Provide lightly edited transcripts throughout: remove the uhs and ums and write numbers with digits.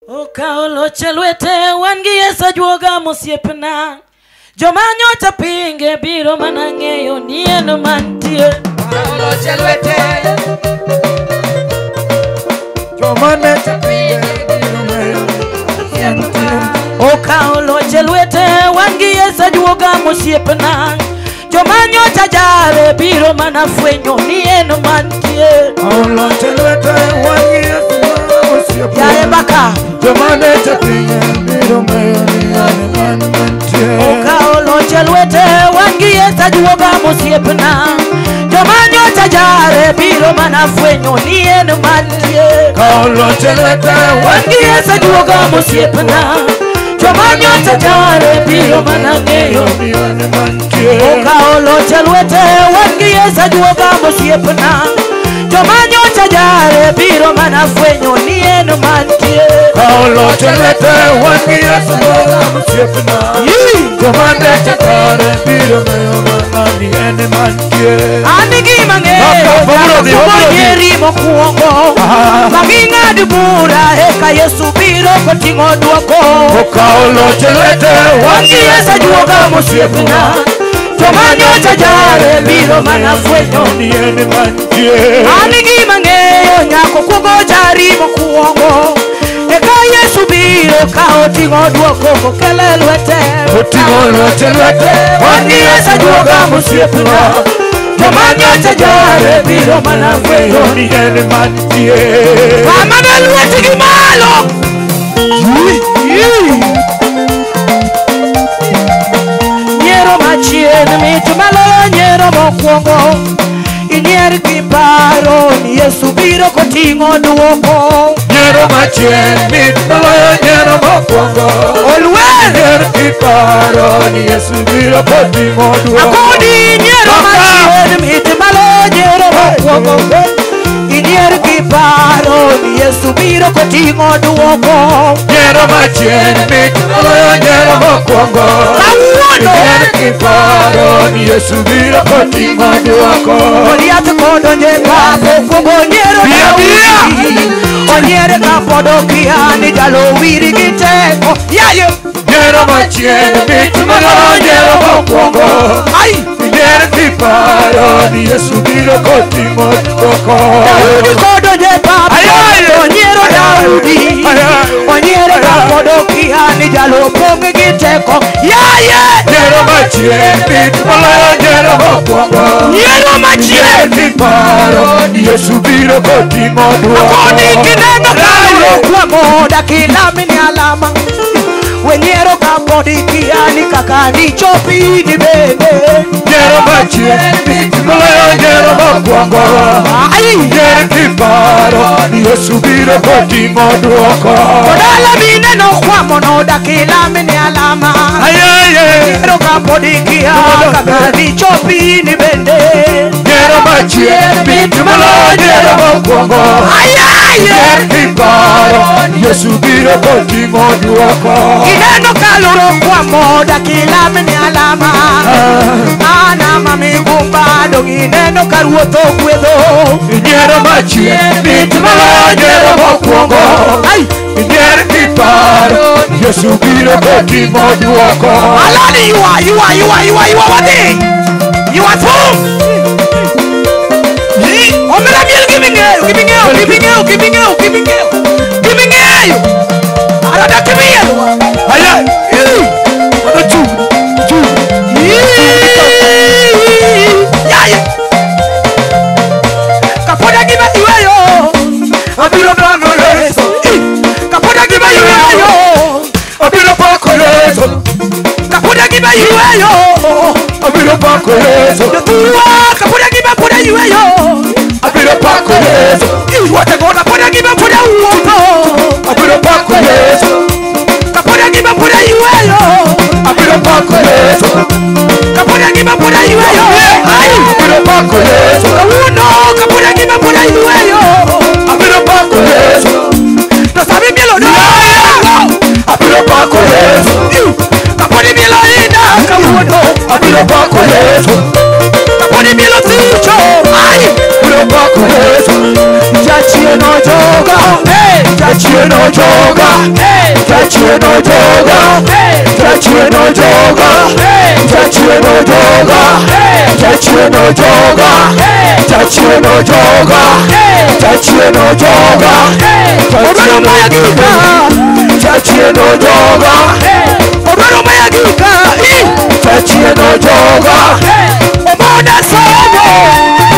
Okao Loch Elwete wangi Yesu Ojoga mosiepna. Joma nyocha pinge biro mana ng'eyo ni en mantie. Okao Loch Elwete. Joma nyocha pinge biro ng'eyo ni en mantie. Okao Loch Elwete wangi Yesu Ojoga mosiepna. Joma nyocha jare biro mana fwenyo ni en mantie. Okao Loch Elwete wangi Yesu Ojoga mosiepna. Ya ebaka. Joma nyocha pinge biro ng'eyo ni en mantie. Okao Loch Elwete wangi Yesu Ojoga mosiepna. Joma nyocha jare biro mana fwenyo ni en mantie. Okao Loch Elwete wangi Yesu Ojoga mosiepna. Joma nyocha jare biro mana ng'eyo ni en mantie. Okao Loch Elwete wangi Yesu Ojoga mosiepna. Joma nyocha jare biro mana fwenyo ni en mantie. Okao Loch Elwete wangi Yesu Ojoga mosiepna. Joma nyocha jare biro mana ni en mantie. Angima ng'eyo nyeri mokwongo maging'ad bura eka Yesu biro koting'o duoko. Okao Loch Elwete wangi Yesu Ojoga mosiepna. Joma nyocha jare biro mana fwenyo ni en mantie. Angima ng'eyo nyako kuogo jari mokwongo eka Yesu biro ka oting'o duoko kokelo e lwete. Oting'o Loch Elwete wangi Yesu Ojoga mosiepna. Joma nyocha jare biro mana fwenyo ni en mantie. Amana lweti gi malo. Nyiro machien mit malo nyiro mokwongo. Inyier gi paro ni Yesu biro koting'o duoko. Nyiro machien mit malo nyiro mokwongo. Olwer Inyier gi paro ni Yesu biro koting'o duoko. akodi nyiro machien mit malo nyiro mokwongo. Inyier gi paro ni Yesu biro koting'o duoko. Nyiro machien mit malo nyiro mokwongo. Inyier gi paro ni Yesu biro koting'o duoko. Oriath kodonje papo kuogo nyero Daudi. Onyere Kapod okia ni jalo wiri gi teko. Yayo Nyiro machien mit malo nyiro mokwongo. Inyier gi paro ni Yesu biro koting'o duoko. Daudi kodonje papo onyero Daudi. Onyere Kapod okia ni jalo pong gi teko. Yaye Nyiro machien mit malo nyiro mokwongo. nyero machien gi paro ni Yesu biro koting'o duoko. akoni kineno kalo kwamo dakilami ni alama. Wenyero Kapod ikia ni kaka ni chopi ni bende. Nyiro machien mit malo nyiro mokwongo. Inyier gi paro ni Yesu biro koting'o duoko. Kodala mineno kwamo no dakilami ni alama. Wenyero Kapod ikia kaka ni chopi ni bende. Nyiro machien mit malo nyiro mokwongo. Inyier gi paro ni Yesu biro koting'o duoko. Ineno kaluro kwamo dakilami ni alama. Ana mami gumba dong ineno karuotho gwedho. Nyiro machien mit malo nyiro mokwongo. Inyier gi paro ni Yesu biro koting'o duoko. Alani you are wadi. You are through. Omela miel give me Arada kimiel. Kapod agima Ayweyo. Abiro pako Yesu. Kapod agima Ayweyo. Abiro pako Yesu. Kapod agima Ayweyo. Abiro pako Yesu. Kapod agima Ayweyo. Abiro pako Yesu. Wategona kapod agima uoto. Abiro pako Yesu. Kapod agima Ayweyo. Abiro pako Yesu. Kapod agima Ayweyo. Abiro pako Yesu. Uno kapod agima Ayweyo. Abiro pako Yesu. No sabe mielo no. Abiro pako Yesu. Kapod mielo ina kawuono. Abiro pako Yesu. Kapod mielo ticho. Abiro pako Yesu. Jachien Ojoga, Jachien Ojoga, Jachien Ojoga, Jachien Ojoga, Jachien Ojoga, Jachien Ojoga, Jachien Ojoga, Jachien Ojoga, Jachien Ojoga, Jachien Ojoga, Omoda Sobo,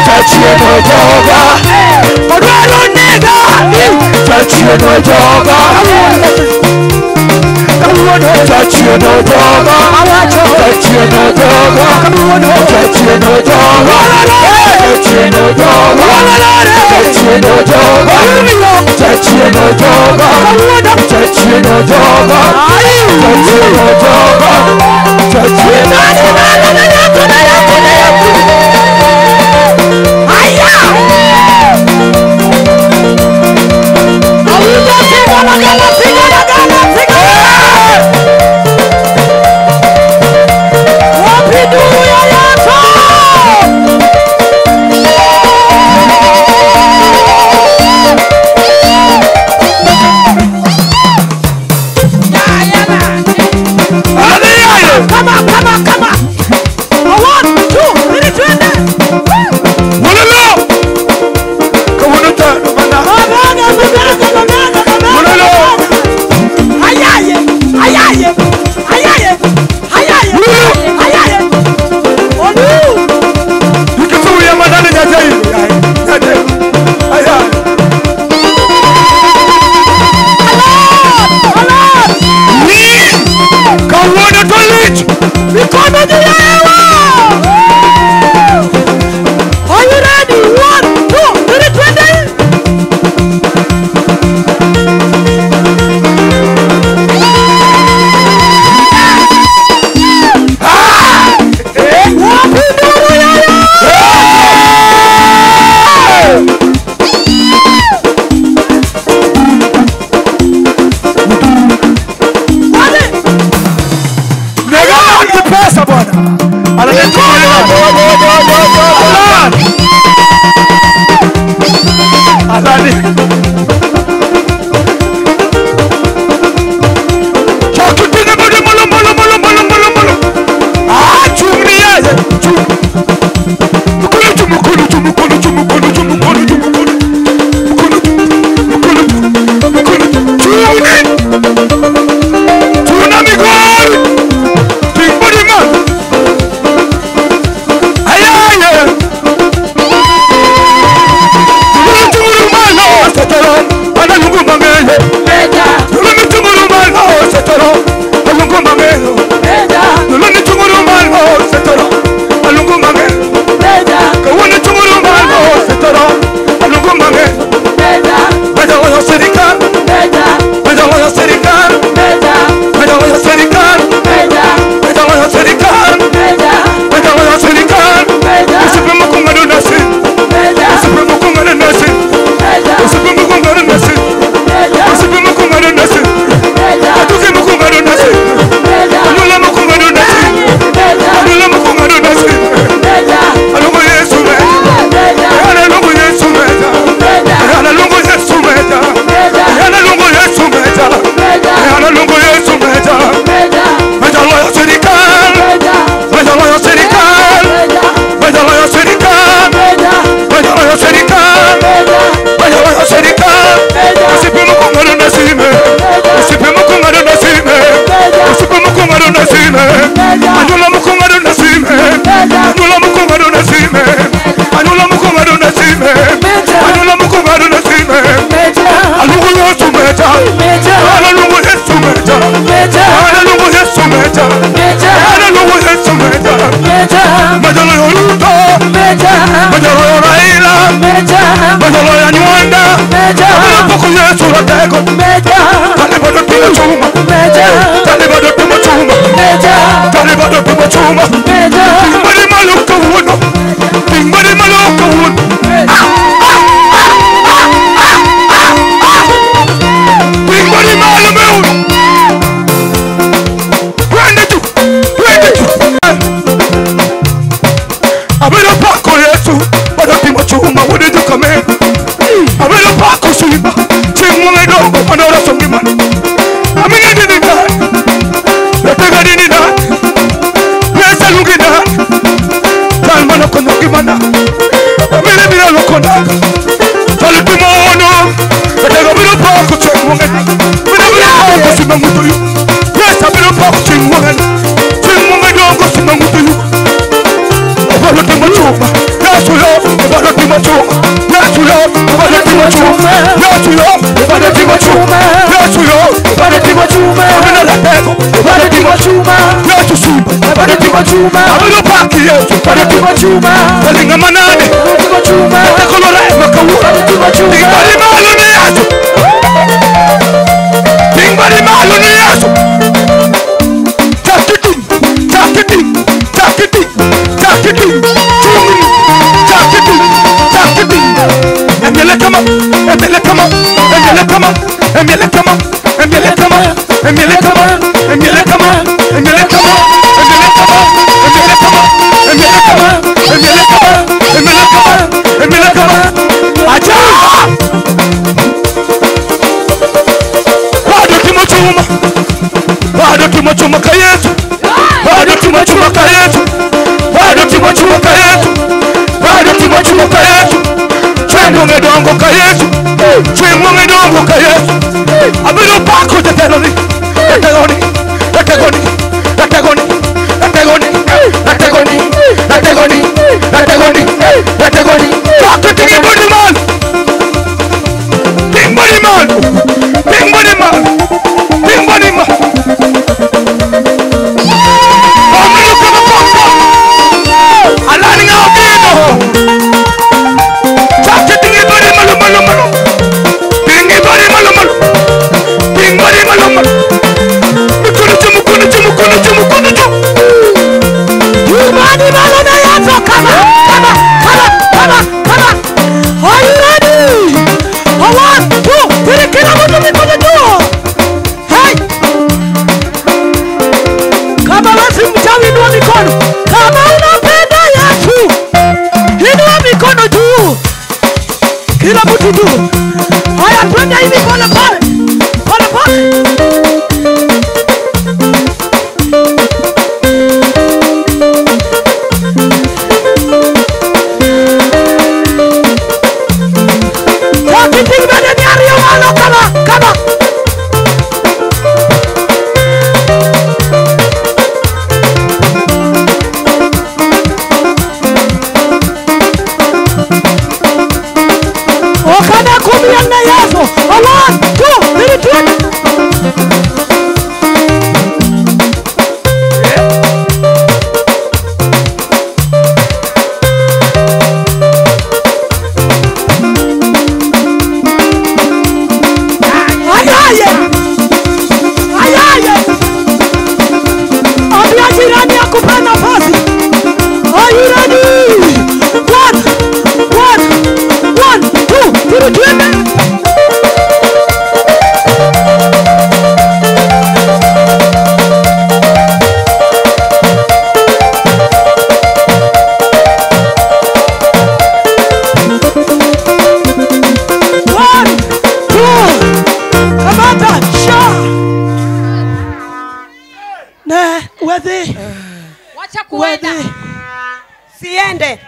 Jachien Ojoga, Odwalo Nega, Jachien Ojoga, Jachien Ojoga, Jachien Ojoga, Jachien Ojoga, Jachien Ojoga, Jachien Ojoga, Jachien Ojoga, Jachien Ojoga, Jachien Come on. 1, 2, 3, Abelo Rutiko chuma. Abiro paki Yesu. Rutiko chuma. Walinga manane. Rutiko chuma. Takolora makawura. Rutiko chuma. Tingbali malu ni Yesu. Tingbali malu ni Yesu. Takiti. Takiti. Takiti. Takiti. Takiti. Takiti. Emele kama. Emele kama. Emele kama. Emele kama. Emele kama. Emele kama. Emele kama. Emele kama. Emele kama. Emele kama. Emele kama. Emele kama. Emele kama. Emele kama. Acha. Bado tumachuma. Bado tumachuma kayetu. Bado tumachuma kayetu. Bado tumachuma kayetu. Bado tumachuma kayetu. Chwengo ngedongo kayetu. Chwengo ngedongo kayetu. Abiro pako teteloni. Teteloni. Teteloni. Teteloni. Teteloni. Teteloni. Teteloni. Teteloni. Teteloni. Talk body man. Big body man. Big body man. Big body man. Amino kama papa. Alani ngabino. Talk body malo malo malo. Big body malo malo. Big body malo malo. Mukunu chumu kunu chumu kunu chumu kunu chumu. Body malo na yato kama. Are you ready? 1, 2, 3, kila mtu mikono juu. Hey! Kama wasi mchawi inua mikono. Kama unapenda Yesu, inua mikono juu. Kila mtu juu. Haya twende hivi pole pole. Pole pole. Siende.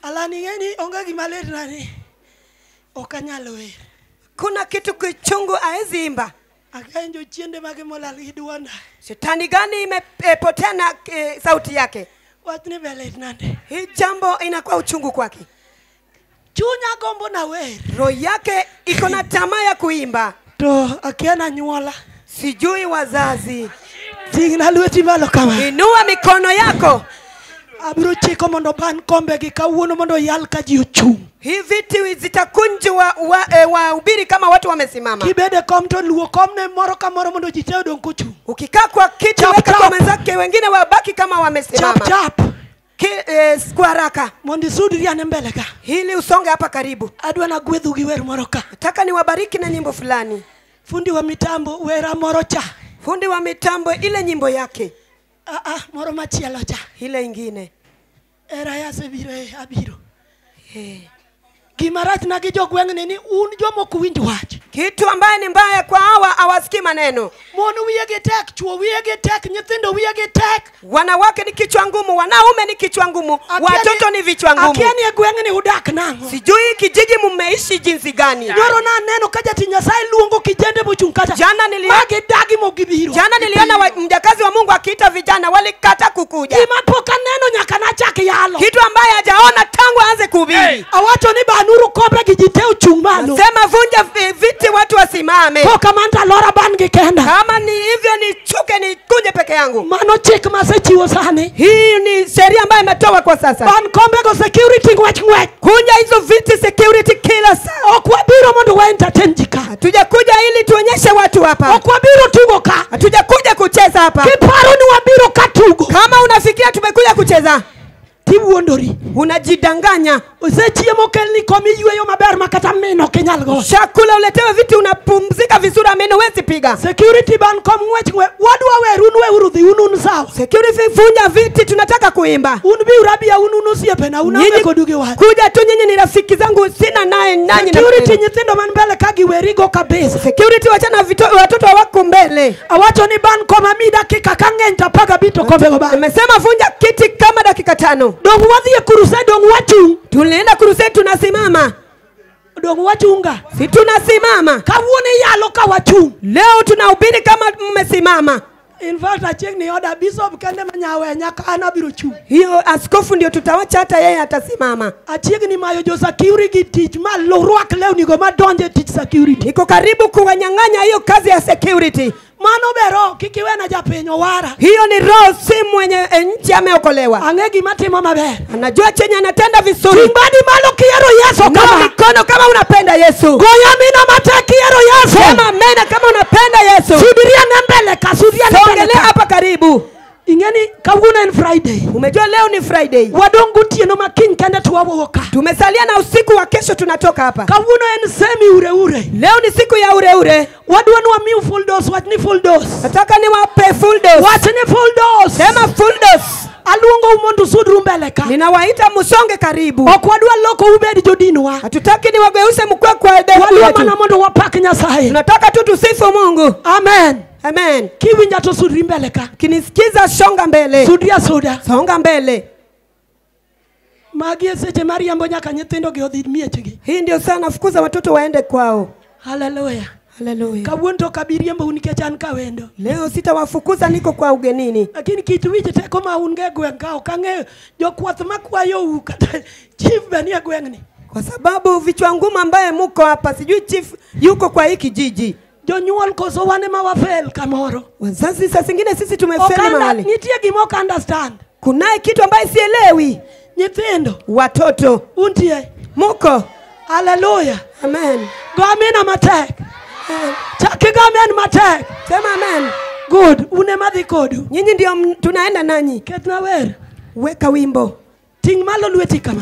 Alani ngeni onga gimaler nani. Okanyalo wer. Kuna kitu kichungu aezimba. Akaenjo chiende mage molal giduanda. Shetani gani imepotea na sauti yake? Watni belet nande. Hii jambo inakuwa uchungu kwake. Chunya gombo na wer. Roho yake iko na tamaa ya kuimba. To akiana nyuola. Sijui wazazi. Tingna lweti malo kama. Inua mikono yako. Abiro chiko mondo ban kombe gi kawuono mondo yal ka ji ochung. Hii viti zitakunjwa wahubiri kama watu wamesimama. Kibede kom to luo komne moro ka moro mondo ji te odong kochung. Ukikaa kwa kiti weka kwa wenzake wengine wabaki kama wamesimama. Chap chap. Kwa haraka. Mondi sudri ane mbele ka. Hili usonge hapa karibu. Adwa na gwedhu gi wer moro ka. Nataka niwabariki na nyimbo fulani. Fundi wa mitambo wera moro cha. Fundi wa mitambo ile nyimbo yake. Moro machielo cha. Ile ingine. Era ya se abiro. Gimarach na gijo gweng'ne ni un jomo kuwinj wach. Kitu ambaye ni mbaya kwa hawa hawasikii maneno. Mon wiyege tek, chuo wiyege tek, nyithindo wiyege tek. Wanawake ni kichwa ngumu, wanaume ni kichwa ngumu, watoto ni vichwa ngumu. Akiani e gweng'ne udak nango. Sijui kijiji mmeishi jinsi gani. Nyoro na neno kaja ti Nyasaye luongo kijende mochung' kata. Jana niliona mjakazi wa Mungu akiita vijana walikata kukuja. Gima poka neno nyaka nacha ochaki yalo. kitu ambaye hajaona tangu aanze kuhubiri. Awacho ni banuru kombe kijiteu chumalo. Sema vunja viti watu wasimame. Ko kamanda lora bangi kenda. Kama ni hivyo ni chuke ni kunje peke yangu. Mano chik masechiwo sani. Hii ni sheria ambayo imetoka kwa sasa. Ban kombe go security ngwech. Kunja hizo viti security kila saa. Okwabiro mondo wa entertain jika. Hatujakuja ili tuonyeshe watu hapa. Okwabiro tugo ka. Hatujakuja kucheza hapa. Kiparo ni wabiro katugo. Kama unafikia tumekuja kucheza, tiwuondori. Unajidanganya. Usechiemo kelni komi yweyo maber makata meno kenyalgo. Chakula uletewe viti unapumzika vizuri ameno wezi piga. Security ban kom ngwech wadwa werunwe urudhi unun sawa. Security vunja viti tunataka kuimba. Unbi urabia ununu siepena uname koduge wa. Kuja tu nyinyi ni rafiki zangu sina naye nanyi na. Security nyithindo man mbele kagi werigo kabisa. Security wachana watoto wako mbele. Awacho ni ban koma mi dakika kang'enta paga bito kombe go ba. Nimesema vunja kiti kama dakika 5. Dongu wadhi crusade dongu wachu. Tulienda crusade tunasimama. Dongu wachunga. Si tunasimama. Kawuone yalo ka wachu. Leo tunahubiri kama mmesimama. In fact acheng ni order bishop kende manyawe nyaka anabiro chu. Hiyo askofu ndio tutawacha hata yeye atasimama. Acheng ni mayo jo security teach ma lorwak leo ni go madonje teach security. Niko karibu kuwanyang'anya hiyo kazi ya security. Mano bero kikiwe na japenyo wara. Hiyo ni roho si mwenye nchi ameokolewa. Angegi matimo maber. Anajua chenye anatenda vizuri. Timbadi malo kiero Yesu kama mikono kama unapenda Yesu. Goya mina mata kiero Yesu. Sema amen kama unapenda Yesu. Subiria ngembele kasudia ngembele. Songelea hapa karibu. Ingeni kawuna ni Friday. Umejua leo ni Friday. Wadongu tieno makin kende tuwawoka. Tumesalia na usiku wa kesho tunatoka hapa. Kawuna en semi ure. Leo ni siku ya ure. Wadwanu wa miu full dose, wat ni full dose. Nataka ni wape full dose. Wat ni full dose. Sema full dose. Aluongo umondu sudru mbeleka. Ninawaita musonge karibu. Okwadwa loko ubedi jodinwa. Hatutaki ni wageuse mkwe kwa demu yetu. Wadwa mana mondo wapak Nyasaye. Tunataka tu tusifu Mungu. Amen. Amen. Kiwinja to sudri mbeleka. Kinisikiza songa mbele. Sudria soda. Songa mbele. Magie seche mariambo nyaka nyithindo ge odhi miechgi. Hii ndio sana fukuza watoto waende kwao. Hallelujah. Hallelujah. Kawuonto kabiriembo unikechan ka wendo. Leo sitawafukuza niko kwa ugenini. Lakini kitu wije teko ma unge gwengao kange jokwath makwayo u kata chief benia gwengni. Kwa sababu vichwa ngumu ambaye muko hapa sijui chief yuko kwa hiki jiji. Jonyuol koso wane ma wafel kamoro. Wazazi saa zingine sisi tumefeli mahali. Nitie gimoka understand. Kunaye kitu ambaye sielewi. Nyithindo. Watoto. Untie. Muko. Hallelujah. Amen. Go amen matek. Chaki go amen matek. Sema amen. Good. Une madhi kodu. Nyinyi ndio tunaenda nanyi. Ketna wer. Weka wimbo. Ting malo lweti kama.